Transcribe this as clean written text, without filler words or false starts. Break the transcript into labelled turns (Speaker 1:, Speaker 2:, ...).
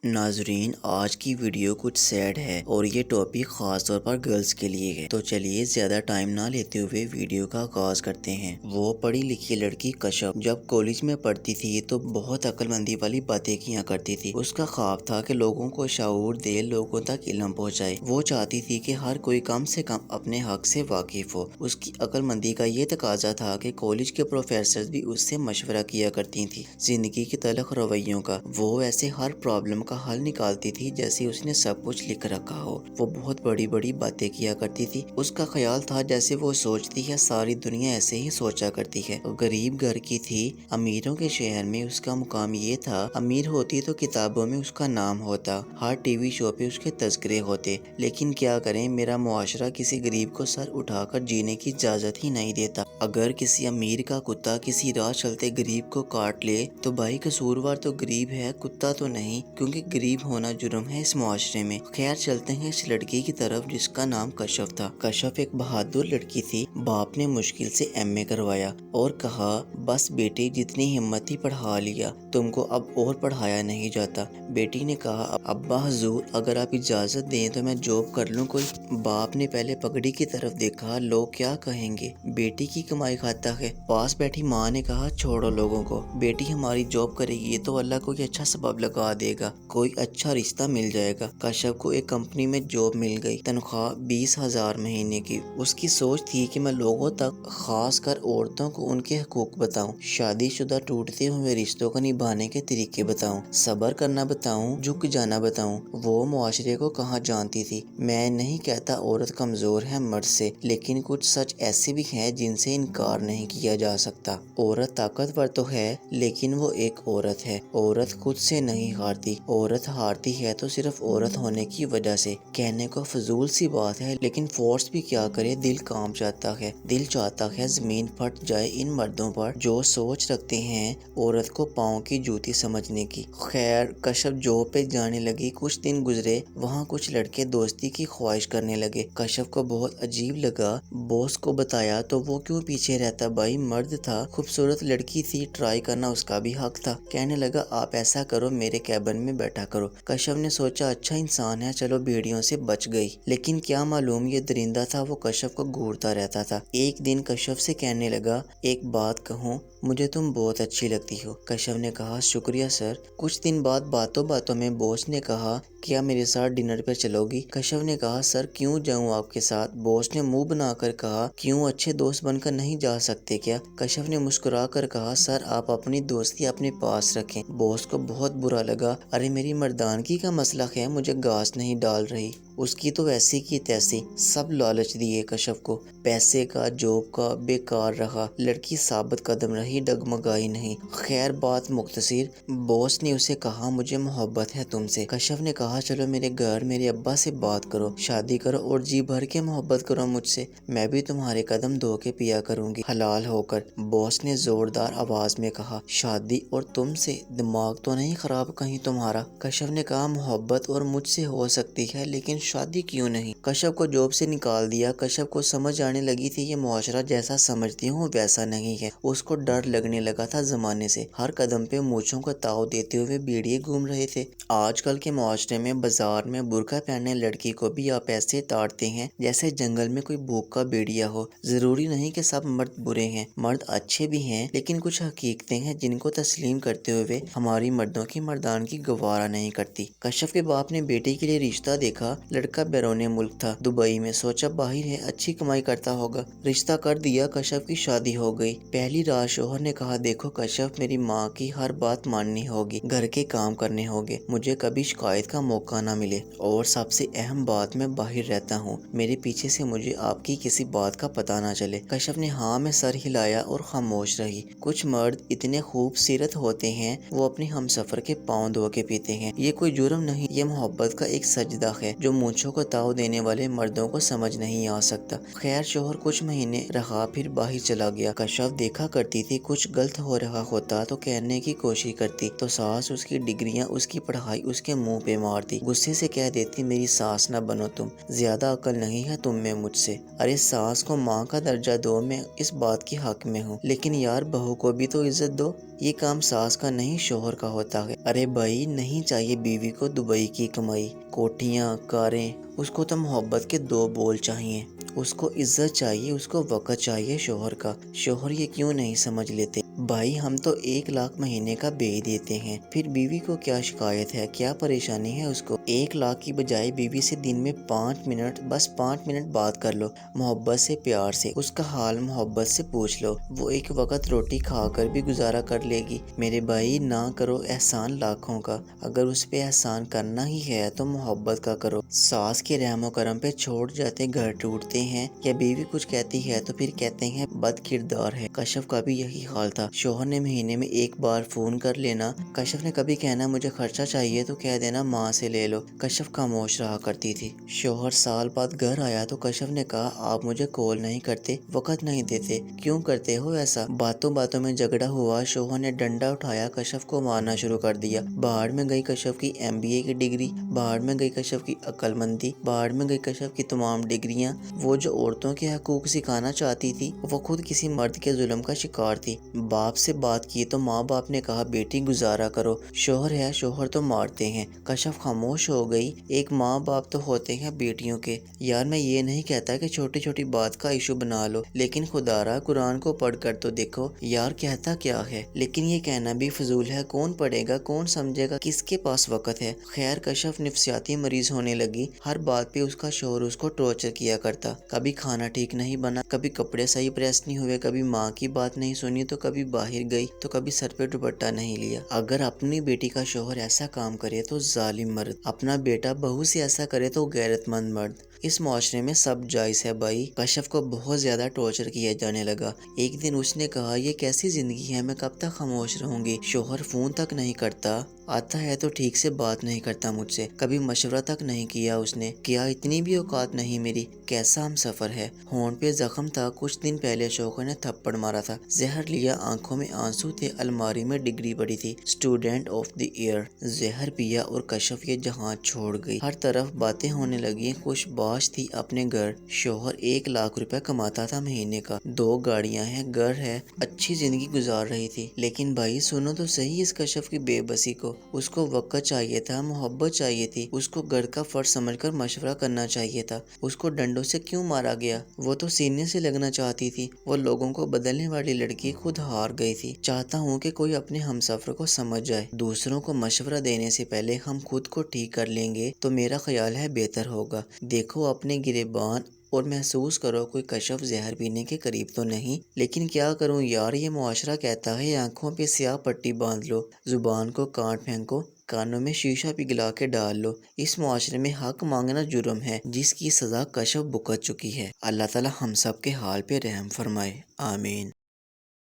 Speaker 1: ناظرین، آج کی ویڈیو کچھ سیڈ ہے اور یہ ٹاپک خاص طور پر گرلز کے لیے ہے، تو چلیے زیادہ ٹائم نہ لیتے ہوئے ویڈیو کا آغاز کرتے ہیں۔ وہ پڑھی لکھی لڑکی کشف جب کالج میں پڑھتی تھی تو بہت عقل مندی والی باتیں کیا کرتی تھی۔ اس کا خواب تھا کہ لوگوں کو شعور دے، لوگوں تک علم پہنچائے۔ وہ چاہتی تھی کہ ہر کوئی کم سے کم اپنے حق سے واقف ہو۔ اس کی عقل مندی کا یہ تقاضا تھا کہ کالج کے پروفیسرز بھی اس سے مشورہ کیا کرتی تھی زندگی کے تلخ رویوں کا۔ وہ ایسے ہر پرابلم کا حل نکالتی تھی جیسے اس نے سب کچھ لکھ رکھا ہو۔ وہ بہت بڑی بڑی باتیں کیا کرتی تھی۔ اس کا خیال تھا جیسے وہ سوچتی ہے ساری دنیا ایسے ہی سوچا کرتی ہے۔ غریب گھر کی تھی، امیروں کے شہر میں اس کا مقام یہ تھا، امیر ہوتی تو کتابوں میں اس کا نام ہوتا، ہر ٹی وی شو پہ اس کے تذکرے ہوتے۔ لیکن کیا کریں، میرا معاشرہ کسی غریب کو سر اٹھا کر جینے کی اجازت ہی نہیں دیتا۔ اگر کسی امیر کا کتا کسی راہ چلتے غریب کو کاٹ لے تو بھائی قصوروار تو غریب ہے، کتا تو نہیں، کیونکہ غریب ہونا جرم ہے اس معاشرے میں۔ خیر چلتے ہیں اس لڑکی کی طرف جس کا نام کشف تھا۔ کشف ایک بہادر لڑکی تھی۔ باپ نے مشکل سے ایم اے کروایا اور کہا بس بیٹی جتنی ہمت تھی پڑھا لیا، تم کو اب اور پڑھایا نہیں جاتا۔ بیٹی نے کہا ابا حضور اگر آپ اجازت دیں تو میں جاب کر لوں کوئی۔ باپ نے پہلے پگڑی کی طرف دیکھا، لوگ کیا کہیں گے، بیٹی کی کمائی کھاتا ہے۔ پاس بیٹھی ماں نے کہا چھوڑو لوگوں کو، بیٹی ہماری جاب کرے گی تو اللہ کوئی اچھا سبب لگا دے گا، کوئی اچھا رشتہ مل جائے گا۔ کشف کو ایک کمپنی میں جاب مل گئی، تنخواہ 20,000 مہینے کی۔ اس کی سوچ تھی کہ میں لوگوں تک، خاص کر عورتوں کو ان کے حقوق بتاؤں، شادی شدہ ٹوٹتے ہوئے رشتوں کو نبھانے کے طریقے بتاؤں، صبر کرنا بتاؤں، جھک جانا بتاؤں۔ وہ معاشرے کو کہاں جانتی تھی۔ میں نہیں کہتا عورت کمزور ہے مرد سے، لیکن کچھ سچ ایسے بھی ہیں جن سے انکار نہیں کیا جا سکتا۔ عورت طاقتور تو ہے لیکن وہ ایک عورت ہے۔ عورت خود سے نہیں ہارتی، عورت ہارتی ہے تو صرف عورت ہونے کی وجہ سے۔ کہنے کو فضول سی بات ہے لیکن فورس بھی کیا کرے، دل کانپ جاتا ہے۔ دل چاہتا ہے زمین پھٹ جائے ان مردوں پر جو سوچ رکھتے ہیں عورت کو پاؤں کی جوتی سمجھنے کی۔ خیر کشف جاب پہ جانے لگی، کچھ دن گزرے، وہاں کچھ لڑکے دوستی کی خواہش کرنے لگے۔ کشف کو بہت عجیب لگا، باس کو بتایا تو وہ کیوں پیچھے رہتا، بھائی مرد تھا، خوبصورت لڑکی تھی، ٹرائی کرنا اس کا بھی حق تھا۔ کہنے لگا آپ ایسا کرو میرے کیبن میں بیٹھا کرو۔ کشف نے سوچا اچھا انسان ہے، چلو بھیڑیوں سے بچ گئی۔ لیکن کیا معلوم یہ درندہ تھا، وہ کشف کو گھورتا رہتا تھا۔ ایک دن کشف سے کہنے لگا ایک بات کہوں، مجھے تم بہت اچھی لگتی ہو۔ کشف نے کہا شکریہ سر۔ کچھ دن بعد باتوں باتوں میں باس نے کہا کیا میرے ساتھ ڈنر پہ چلو گی؟ کشف نے کہا سر کیوں جاؤں آپ کے ساتھ؟ باس نے منہ بنا کر کہا کیوں اچھے دوست بن کر نہیں جا سکتے کیا؟ کشف نے مسکرا کر کہا سر آپ اپنی دوستی اپنے پاس رکھیں۔ باس کو بہت برا لگا، ارے میری مردانگی کا مسئلہ ہے، مجھے گاس نہیں ڈال رہی۔ اس کی تو ویسی کی تیسی، سب لالچ دیے کشف کو، پیسے کا، جاب کا، بیکار رہا، لڑکی ثابت قدم رہی، ڈگمگائی نہیں۔ خیر بات مختصر، باس نے اسے کہا مجھے محبت ہے تم سے۔ کشف نے کہا چلو میرے گھر، میرے ابا سے بات کرو، شادی کرو اور جی بھر کے محبت کرو مجھ سے، میں بھی تمہارے قدم دھو کے پیا کروں گی حلال ہو کر۔ باس نے زوردار آواز میں کہا شادی اور تم سے، دماغ تو نہیں خراب کہیں تمہارا؟ کشف نے کہا محبت اور مجھ سے ہو سکتی ہے لیکن شادی کیوں نہیں؟ کشف کو جاب سے نکال دیا۔ کشف کو سمجھ آنے لگی تھی یہ معاشرہ جیسا سمجھتی ہوں ویسا نہیں ہے۔ اس کو ڈر لگنے لگا تھا زمانے سے، ہر قدم پہ مونچھوں کا تاؤ دیتے ہوئے بھیڑیے گھوم رہے تھے۔ آج کل کے معاشرے میں بازار میں برقع پہنے لڑکی کو بھی آپ ایسے تاڑتے ہیں جیسے جنگل میں کوئی بھوکا بھیڑیا ہو۔ ضروری نہیں کہ سب مرد برے ہیں، مرد اچھے بھی ہیں، لیکن کچھ حقیقتیں ہیں جن کو تسلیم کرتے ہوئے ہماری مردوں کی مردانگی گوارا نہیں کرتی۔ کشف کے باپ نے بیٹے کے لیے رشتہ دیکھا، لڑکا بیرون ملک تھا، دبئی میں، سوچا باہر ہے، اچھی کمائی کرتا ہوگا، رشتہ کر دیا۔ کشف کی شادی ہو گئی۔ پہلی رات شوہر نے کہا دیکھو کشف میری ماں کی ہر بات ماننی ہوگی، گھر کے کام کرنے ہوگے، مجھے کبھی شکایت کا موقع نہ ملے، اور سب سے اہم بات میں باہر رہتا ہوں، میرے پیچھے سے مجھے آپ کی کسی بات کا پتہ نہ چلے۔ کشف نے ہاں میں سر ہلایا اور خاموش رہی۔ کچھ مرد اتنے خوبصورت ہوتے ہیں وہ اپنی ہمسفر کے پاؤں دھو کے پیتے ہیں، یہ کوئی جرم نہیں، یہ محبت کا ایک سجدہ ہے جو مونچھوں کو تاؤ دینے والے مردوں کو سمجھ نہیں آ سکتا۔ خیر شوہر کچھ مہینے رہا پھر باہر چلا گیا۔ کشف دیکھا کرتی تھی کچھ غلط ہو رہا ہوتا تو کہنے کی کوشش کرتی تو ساس اس کی ڈگریاں اس کی پڑھائی اس کے منہ پہ مارتی، غصے سے کہہ دیتی میری ساس نہ بنو تم، زیادہ عقل نہیں ہے تم میں مجھ سے۔ ارے ساس کو ماں کا درجہ دو، میں اس بات کی حق میں ہوں، لیکن یار بہو کو بھی تو عزت دو، یہ کام ساس کا نہیں شوہر کا ہوتا ہے۔ ارے بھائی نہیں چاہیے بیوی کو دبئی کی کمائی، کوٹھیاں، کاریں، اس کو تو محبت کے دو بول چاہیے، اس کو عزت چاہیے، اس کو وقت چاہیے شوہر کا۔ شوہر یہ کیوں نہیں سمجھ لیتے؟ بھائی ہم تو 1 لاکھ مہینے کا بے دیتے ہیں، پھر بیوی کو کیا شکایت ہے، کیا پریشانی ہے اس کو؟ 1 لاکھ کی بجائے بیوی سے دن میں 5 منٹ، بس 5 منٹ بات کر لو، محبت سے پیار سے، اس کا حال محبت سے پوچھ لو، وہ ایک وقت روٹی کھا کر بھی گزارا کر لے گی۔ میرے بھائی نہ کرو احسان لاکھوں کا، اگر اس پہ احسان کرنا ہی ہے تو محبت کا کرو۔ ساس کے رحم و کرم پہ چھوڑ جاتے گھر ٹوٹتے ہیں، یا بیوی کچھ کہتی ہے تو پھر کہتے ہیں بد کردار ہے۔ کشف کا بھی یہی حال تھا، شوہر نے مہینے میں 1 بار فون کر لینا، کشف نے کبھی کہنا مجھے خرچہ چاہیے تو کہہ دینا ماں سے لے لو، کشف خاموش رہا کرتی تھی۔ شوہر سال بعد گھر آیا تو کشف نے کہا آپ مجھے کال نہیں کرتے، وقت نہیں دیتے، کیوں کرتے ہو ایسا؟ باتوں باتوں میں جھگڑا ہوا، شوہر نے ڈنڈا اٹھایا، کشف کو مارنا شروع کر دیا۔ باہر میں گئی کشف کی MBA کی ڈگری، باہر میں گئی کشف کی عقل مندی، باہر میں گئی کشف کی تمام ڈگریاں۔ وہ جو عورتوں کے حقوق سکھانا چاہتی تھی وہ خود کسی مرد کے ظلم کا شکار تھی۔ باپ سے بات کی تو ماں باپ نے کہا بیٹی گزارا کرو، شوہر ہے، شوہر تو مارتے ہیں۔ کشف خاموش ہو گئی۔ ایک ماں باپ تو ہوتے ہیں بیٹیوں کے۔ یار میں یہ نہیں کہتا کہ چھوٹی چھوٹی بات کا ایشو بنا لو، لیکن خدا را قرآن کو پڑھ کر تو دیکھو یار کہتا کیا ہے۔ لیکن یہ کہنا بھی فضول ہے، کون پڑھے گا، کون سمجھے گا، کس کے پاس وقت ہے؟ خیر کشف نفسیاتی مریض ہونے لگی، ہر بات پہ اس کا شوہر اس کو ٹارچر کیا کرتا، کبھی کھانا ٹھیک نہیں بنا، کبھی کپڑے صحیح پریس نہیں ہوئے، کبھی ماں کی بات نہیں سنی تو کبھی باہر گئی تو کبھی سر پہ دوپٹہ نہیں لیا۔ اگر اپنی بیٹی کا شوہر ایسا کام کرے تو ظالم مرد، اپنا بیٹا بہو سے ایسا کرے تو غیرت مند مرد۔ اس معاشرے میں سب جائز ہے بھائی۔ کشف کو بہت زیادہ ٹارچر کیا جانے لگا۔ ایک دن اس نے کہا یہ کیسی زندگی ہے، میں کب تک خاموش رہوں گی؟ شوہر فون تک نہیں کرتا، آتا ہے تو ٹھیک سے بات نہیں کرتا مجھ سے، کبھی مشورہ تک نہیں کیا اس نے، کیا اتنی بھی اوقات نہیں میری؟ کیسا ہم سفر ہے؟ ہونٹ پہ زخم تھا، کچھ دن پہلے شوہر نے تھپڑ مارا تھا، زہر لیا، آنکھوں میں آنسو تھے، الماری میں ڈگری پڑی تھی اسٹوڈنٹ آف دی ایئر، زہر پیا اور کشف یہ جہاں چھوڑ گئی۔ ہر طرف باتیں ہونے لگی، خوش باش تھی اپنے گھر، شوہر 1 لاکھ روپے کماتا تھا مہینے کا، 2 گاڑیاں ہیں، گھر ہے، اچھی زندگی گزار رہی تھی۔ لیکن بھائی سنو تو صحیح اس کشف کی بے بسی کو، اس کو وقت چاہیے تھا، محبت چاہیے تھی، اس کو گھر کا فرض سمجھ کر مشورہ کرنا چاہیے تھا۔ اس کو ڈنڈوں سے کیوں مارا گیا؟ وہ تو سینے سے لگنا چاہتی تھی، وہ لوگوں کو بدلنے والی لڑکی خود ہار گئی تھی۔ چاہتا ہوں کہ کوئی اپنے ہمسفر کو سمجھ جائے، دوسروں کو مشورہ دینے سے پہلے ہم خود کو ٹھیک کر لیں گے تو میرا خیال ہے بہتر ہوگا۔ دیکھو اپنے گریبان اور محسوس کرو کوئی کشف زہر پینے کے قریب تو نہیں۔ لیکن کیا کروں یار، یہ معاشرہ کہتا ہے آنکھوں پہ سیاہ پٹی باندھ لو، زبان کو کاٹ پھینکو، کانوں میں شیشہ پگھلا کے ڈال لو۔ اس معاشرے میں حق مانگنا جرم ہے، جس کی سزا کشف بھگت چکی ہے۔ اللہ تعالی ہم سب کے حال پہ رحم فرمائے، آمین۔